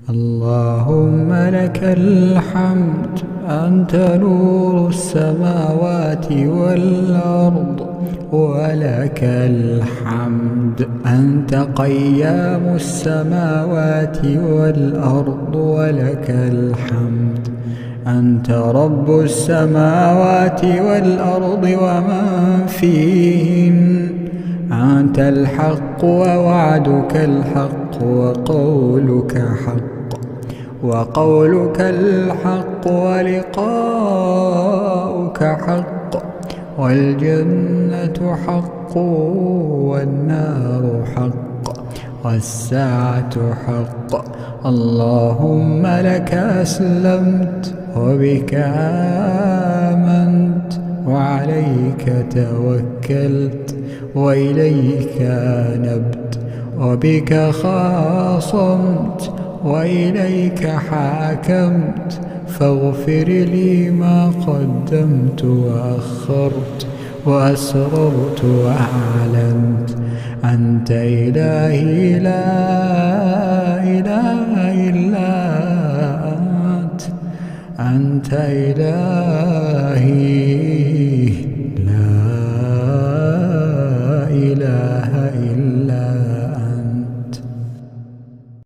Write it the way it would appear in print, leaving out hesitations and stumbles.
اللهم لك الحمد، أنت نور السماوات والأرض، ولك الحمد، أنت قيام السماوات والأرض، ولك الحمد، أنت رب السماوات والأرض ومن فيهن، أنت الحق ووعدك الحق وقولك حق، وقولك الحق ولقاؤك حق، والجنة حق والنار حق والساعة حق. اللهم لك أسلمت وبك آمنت وعليك توكلت وإليك أنبت، وبك خاصمت وإليك حاكمت، فاغفر لي ما قدمت وأخرت وأسررت وأعلنت. أنت إلهي لا إله إلا أنت، أنت إلهي